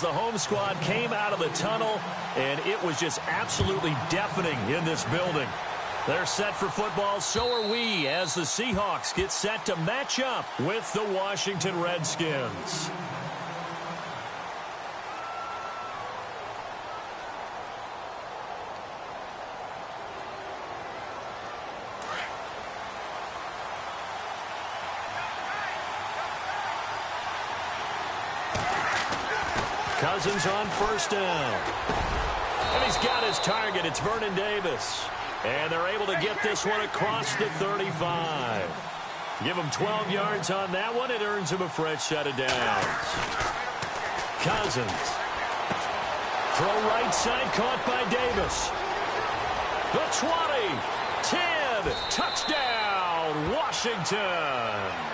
The home squad came out of the tunnel, and it was just absolutely deafening in this building. They're set for football, so are we, as the Seahawks get set to match up with the Washington Redskins. Cousins on first down. And he's got his target. It's Vernon Davis. And they're able to get this one across the 35. Give him 12 yards on that one. It earns him a fresh set of downs. Cousins. Throw right side, caught by Davis. The 20, 10, touchdown, Washington.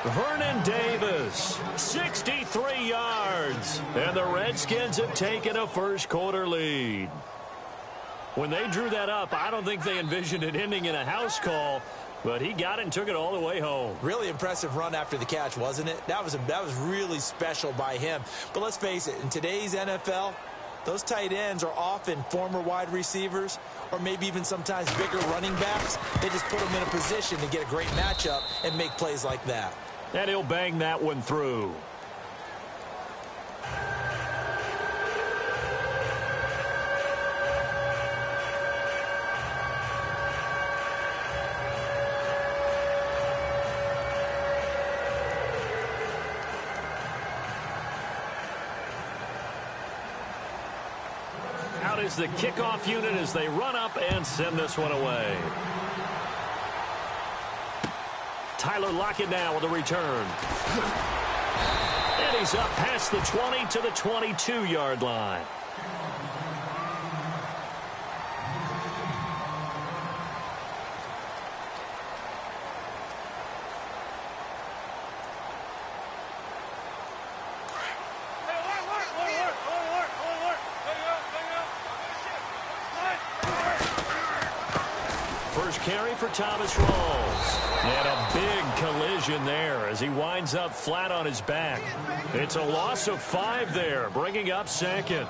Vernon Davis, 63 yards, and the Redskins have taken a first-quarter lead. When they drew that up, I don't think they envisioned it ending in a house call, but he got it and took it all the way home. Really impressive run after the catch, wasn't it? That was really special by him. But let's face it, in today's NFL, those tight ends are often former wide receivers or maybe even sometimes bigger running backs. They just put them in a position to get a great matchup and make plays like that. And he'll bang that one through. Out is the kickoff unit as they run up and send this one away. Tyler Lockett now with a return. And he's up past the 20 to the 22-yard line. First carry for Thomas Rawls. And a big collision there as he winds up flat on his back. It's a loss of 5 there, bringing up second.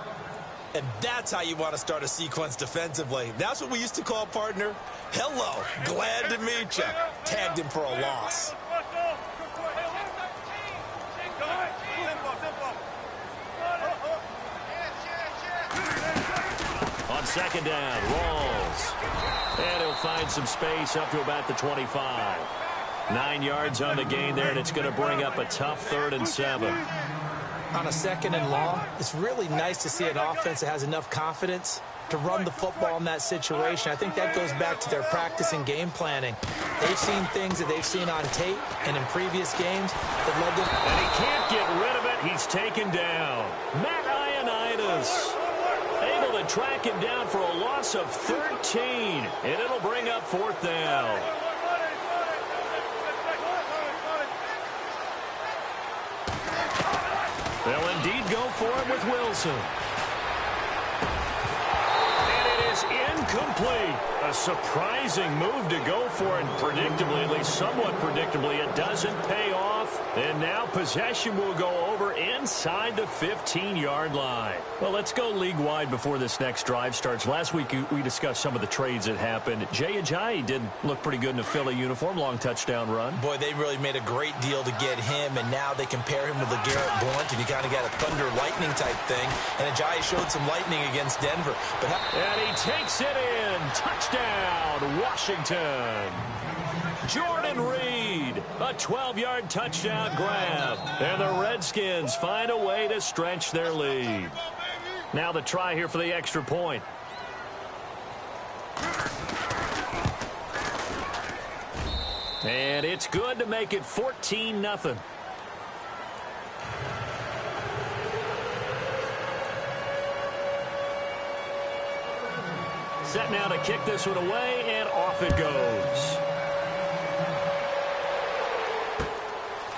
And that's how you want to start a sequence defensively. That's what we used to call partner. Hello, glad to meet you. Tagged him for a loss. On second down, Rawls. And he'll find some space up to about the 25. 9 yards on the gain there, and it's going to bring up a tough 3rd and 7. On a 2nd and long, it's really nice to see an offense that has enough confidence to run the football in that situation. I think that goes back to their practice and game planning. They've seen things that they've seen on tape and in previous games that led them. And he can't get rid of it. He's taken down. Matt Ioannidis able to track him down for a loss of 13, and it'll bring up 4th down. They'll indeed go for it with Wilson. And it is incomplete. A surprising move to go for, and predictably, at least somewhat predictably, it doesn't pay off. And now possession will go over inside the 15-yard line. Well, let's go league-wide before this next drive starts. Last week, we discussed some of the trades that happened. Jay Ajayi did look pretty good in a Philly uniform, long touchdown run. Boy, they really made a great deal to get him, and now they compare him with LeGarrette Blount, and you kind of got a thunder-lightning type thing. And Ajayi showed some lightning against Denver. And he takes it in. Touchdown, Washington. Jordan Reed, a 12-yard touchdown grab. And the Redskins find a way to stretch their lead. Now the try here for the extra point. And it's good to make it 14-0. Set now to kick this one away, and off it goes.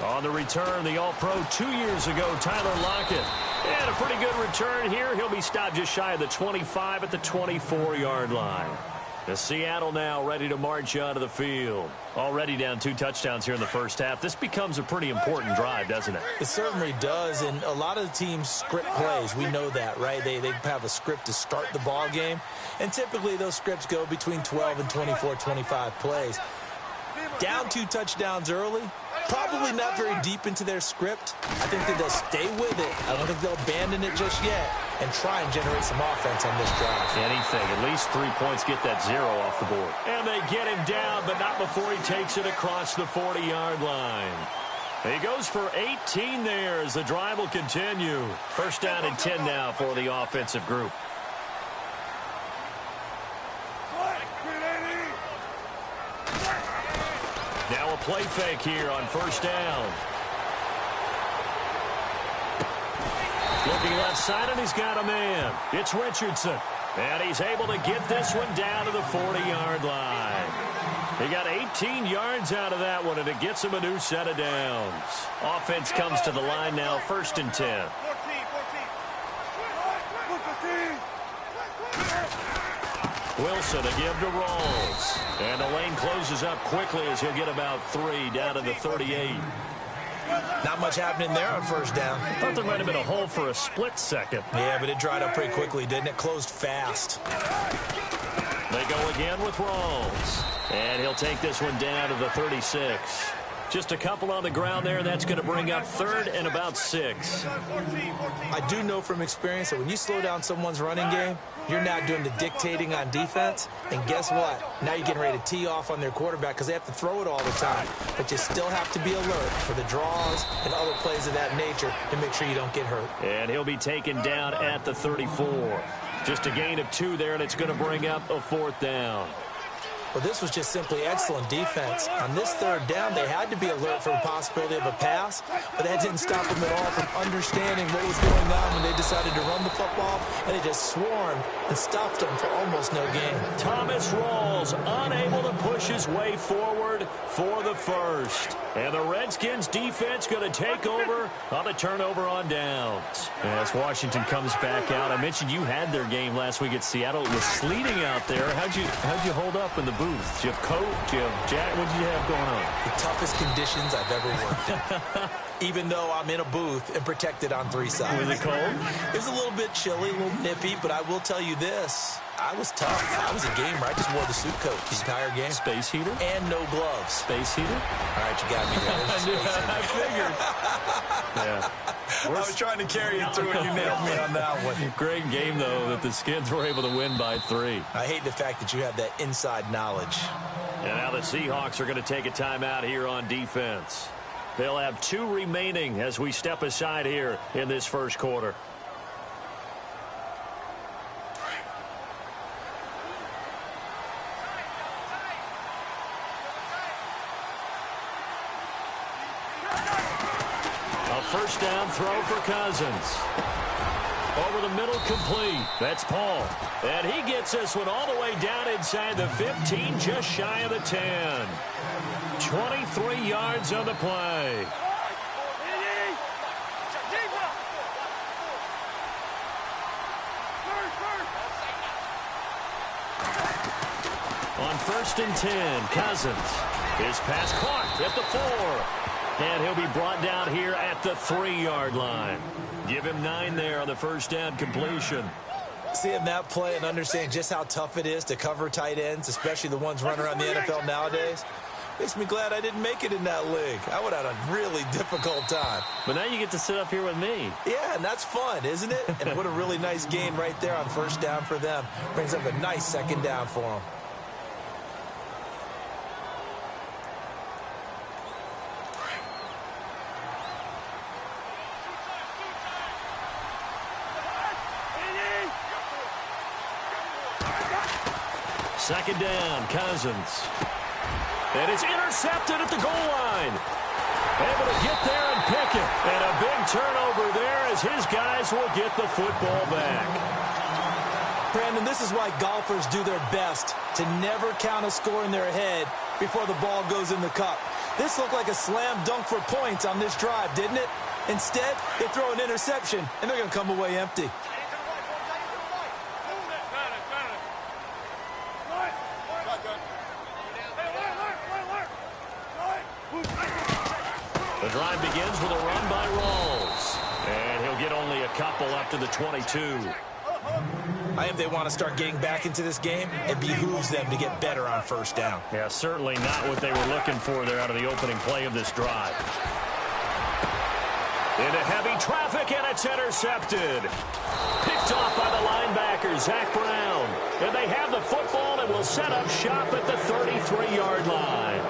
On the return, the All-Pro 2 years ago, Tyler Lockett. And a pretty good return here. He'll be stopped just shy of the 25 at the 24-yard line. Seattle now ready to march out of the field. Already down 2 touchdowns here in the first half. This becomes a pretty important drive, doesn't it? It certainly does, and a lot of the teams script plays. We know that, right? They have a script to start the ball game, and typically those scripts go between 12 and 24, 25 plays. Down 2 touchdowns early, probably not very deep into their script. I think that they'll stay with it. I don't think they'll abandon it just yet and try and generate some offense on this drive. Anything, at least 3 points, get that 0 off the board. And they get him down, but not before he takes it across the 40-yard line. He goes for 18 there as the drive will continue. First down and 10 now for the offensive group. Now a play fake here on first down. Looking left side, and he's got a man. It's Richardson. And he's able to get this one down to the 40-yard line. He got 18 yards out of that one, and it gets him a new set of downs. Offense comes to the line now, first and 10. Wilson to give to Rawls. And the lane closes up quickly as he'll get about 3 down to the 38. Not much happening there on first down. Thought there might have been a hole for a split second. Yeah, but it dried up pretty quickly, didn't it? Closed fast. They go again with Rawls. And he'll take this one down to the 36. Just a couple on the ground there. That's going to bring up 3rd and about 6. I do know from experience that when you slow down someone's running game, you're now doing the dictating on defense. And guess what? Now you're getting ready to tee off on their quarterback because they have to throw it all the time. But you still have to be alert for the draws and other plays of that nature to make sure you don't get hurt. And he'll be taken down at the 34. Just a gain of 2 there, and it's going to bring up a 4th down. Well, this was just simply excellent defense. On this 3rd down, they had to be alert for the possibility of a pass, but that didn't stop them at all from understanding what was going on when they decided to run the football, and they just swarmed and stuffed them for almost no gain. Thomas Rawls unable to push his way forward for the first. And the Redskins defense going to take over on the turnover on downs. As Washington comes back out, I mentioned you had their game last week at Seattle. It was sleeting out there. How'd you hold up in the booth? Do you have coat? Do you have jacket? What did you have going on? The toughest conditions I've ever worked in. Even though I'm in a booth and protected on 3 sides. Was it cold? It was a little bit chilly, a little nippy, but I will tell you this. I was tough. I was a gamer. I just wore the suit coat the entire game. Space heater? And no gloves. Space heater? All right, you got me there. I figured. Yeah. I was trying to carry it through, and you nailed me on that one. Great game, though, that the Skins were able to win by 3. I hate the fact that you have that inside knowledge. And now the Seahawks are going to take a timeout here on defense. They'll have 2 remaining as we step aside here in this first quarter. First down throw for Cousins. Over the middle, complete. That's Paul. And he gets this one all the way down inside the 15, just shy of the 10. 23 yards on the play. On first and 10, Cousins. His pass caught at the 4. And he'll be brought down here at the 3-yard line. Give him 9 there on the first down completion. Seeing that play and understanding just how tough it is to cover tight ends, especially the ones running around the NFL nowadays, makes me glad I didn't make it in that league. I would have had a really difficult time. But now you get to sit up here with me. Yeah, and that's fun, isn't it? And what a really nice gain right there on first down for them. Brings up a nice second down for them. Second down, Cousins. And it's intercepted at the goal line. Able to get there and pick it. And a big turnover there as his guys will get the football back. Brandon, this is why golfers do their best to never count a score in their head before the ball goes in the cup. This looked like a slam dunk for points on this drive, didn't it? Instead, they throw an interception, and they're going to come away empty. The drive begins with a run by Rawls. And he'll get only a couple up to the 22. I think they want to start getting back into this game. It behooves them to get better on first down. Yeah, certainly not what they were looking for there out of the opening play of this drive. Into heavy traffic, and it's intercepted. Picked off by the linebacker, Zach Brown. And they have the football and will set up shop at the 33-yard line.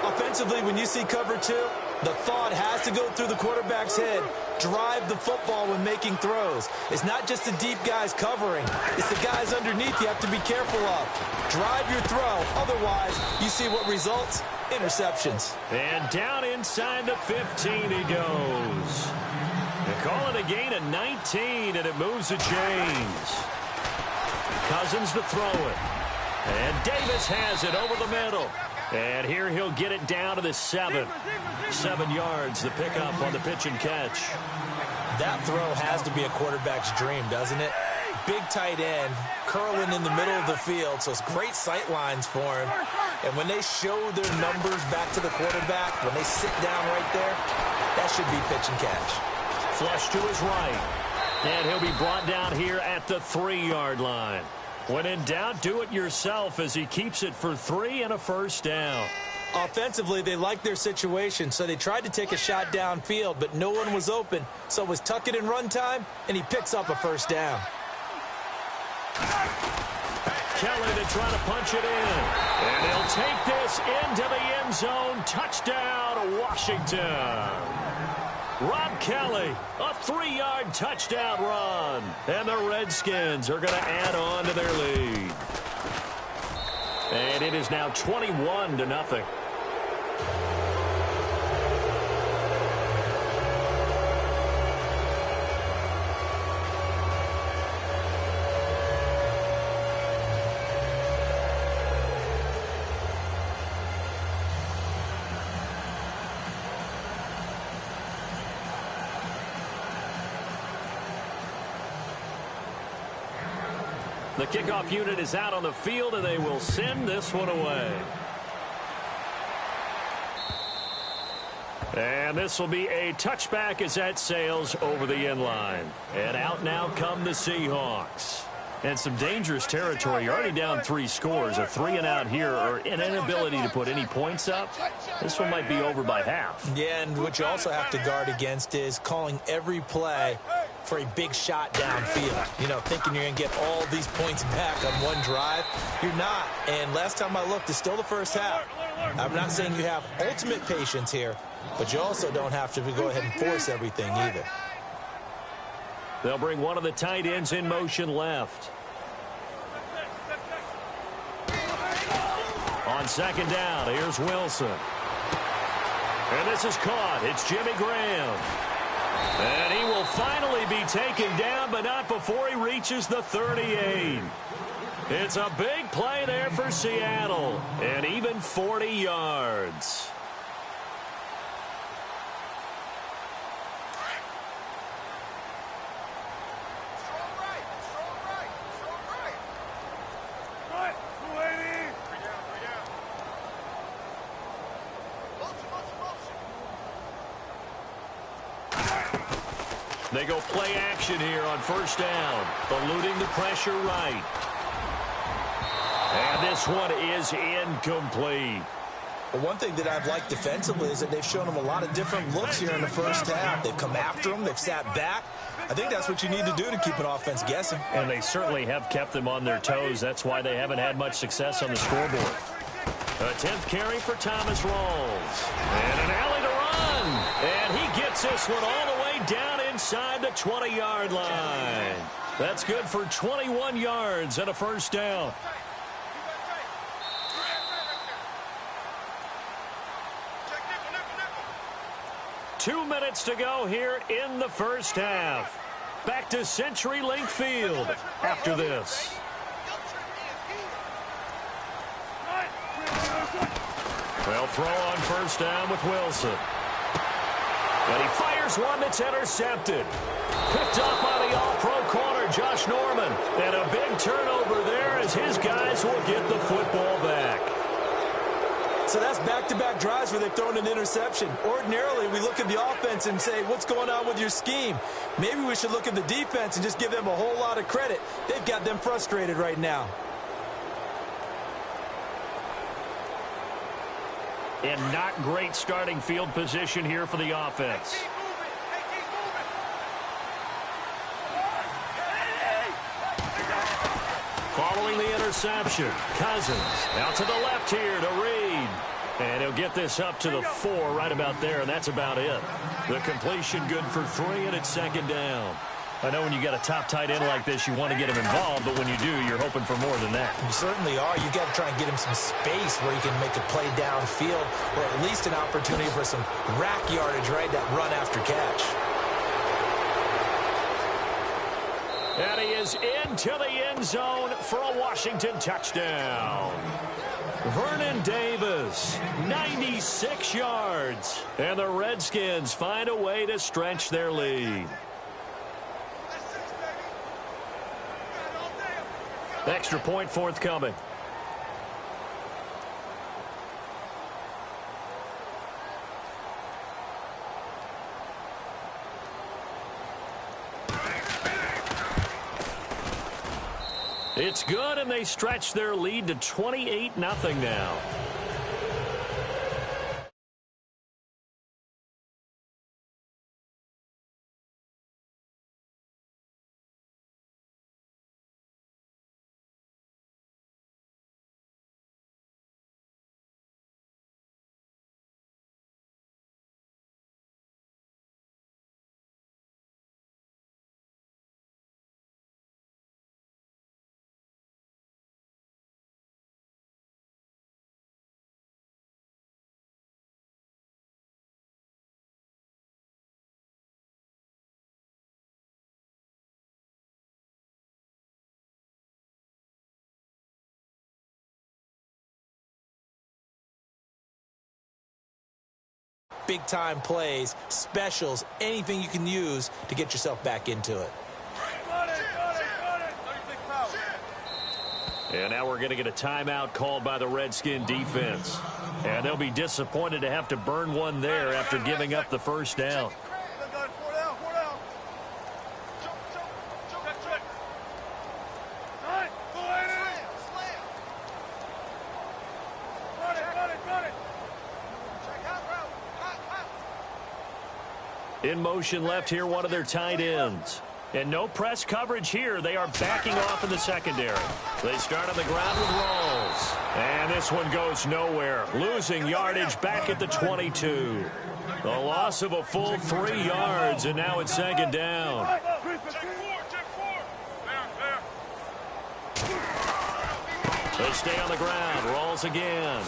Offensively, when you see cover two, the thought has to go through the quarterback's head. Drive the football when making throws. It's not just the deep guys covering. It's the guys underneath you have to be careful of. Drive your throw. Otherwise, you see what results? Interceptions. And down inside the 15 he goes. They call it a gain of 19, and it moves the chains. Cousins to throw it. And Davis has it over the middle. And here he'll get it down to the 7. 7 yards, the pickup on the pitch and catch. That throw has to be a quarterback's dream, doesn't it? Big tight end, curling in the middle of the field, so it's great sight lines for him. And when they show their numbers back to the quarterback, when they sit down right there, that should be pitch and catch. Flush to his right. And he'll be brought down here at the 3-yard line. When in doubt, do it yourself as he keeps it for 3 and a first down. Offensively, they liked their situation, so they tried to take a shot downfield, but no one was open. So it was tuck it in run time, and he picks up a first down. Kelly to try to punch it in. And he'll take this into the end zone. Touchdown, Washington. Rob Kelly, a 3-yard touchdown run. And the Redskins are going to add on to their lead. And it is now 21-0. The kickoff unit is out on the field, and they will send this one away. And this will be a touchback as that sails over the end line. And out now come the Seahawks. And some dangerous territory. You're already down 3 scores. A 3 and out here, or an inability to put any points up. This one might be over by half. Yeah, and what you also have to guard against is calling every play for a big shot downfield. You know, thinking you're going to get all these points back on one drive. You're not. And last time I looked, it's still the first half. I'm not saying you have ultimate patience here, but you also don't have to go ahead and force everything either. They'll bring one of the tight ends in motion left. On second down, here's Wilson. And this is caught. It's Jimmy Graham. And he will finally be taken down, but not before he reaches the 38. It's a big play there for Seattle, and even 40 yards. They go play action here on first down, eluding the pressure right. And this one is incomplete. Well, one thing that I've liked defensively is that they've shown them a lot of different looks here in the first half. They've come after them. They've sat back. I think that's what you need to do to keep an offense guessing. And they certainly have kept them on their toes. That's why they haven't had much success on the scoreboard. A 10th carry for Thomas Rawls. And an alley to run. And he gets this one all the way down inside the 20-yard line. That's good for 21 yards and a first down. Two minutes to go here in the first half. Back to CenturyLink Field after this. They'll throw on first down with Wilson. And he fires one that's intercepted. Picked up by the all-pro corner, Josh Norman. And a big turnover there as his guys will get the football back. So that's back back-to-back drives where they've thrown an interception. Ordinarily, we look at the offense and say, what's going on with your scheme? Maybe we should look at the defense and just give them a whole lot of credit. They've got them frustrated right now. And not great starting field position here for the offense. Following the interception, Cousins out to the left here to Reed. And he'll get this up to the 4 right about there, and that's about it. The completion good for 3, and it's second down. I know when you got a top tight end like this, you want to get him involved, but when you do, you're hoping for more than that. You certainly are. You got to try and get him some space where he can make a play downfield, or at least an opportunity for some rack yardage, right? That run after catch. And he is into the end zone for a Washington touchdown. Vernon Davis, 96 yards. And the Redskins find a way to stretch their lead. Extra point forthcoming. It's good, and they stretch their lead to 28-0 now. Big-time plays, specials, anything you can use to get yourself back into it. And now we're going to get a timeout called by the Redskin defense. And they'll be disappointed to have to burn one there after giving up the first down. In motion left here, one of their tight ends. And no press coverage here. They are backing off in the secondary. They start on the ground with Rolls. And this one goes nowhere. Losing yardage back at the 22. The loss of a full 3 yards, and now it's second down. They stay on the ground. Rolls again.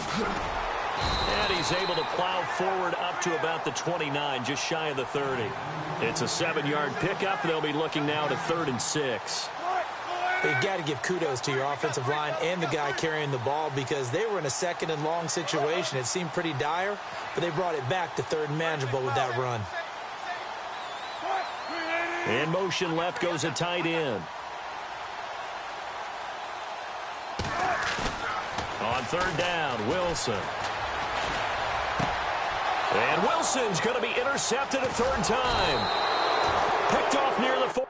And he's able to plow forward up to about the 29, just shy of the 30. It's a 7-yard pickup. They'll be looking now to 3rd and 6. You've got to give kudos to your offensive line and the guy carrying the ball because they were in a 2nd and long situation. It seemed pretty dire, but they brought it back to 3rd and manageable with that run. In motion left goes a tight end. On 3rd down, Wilson. And Wilson's going to be intercepted a 3rd time. Picked off near the 4.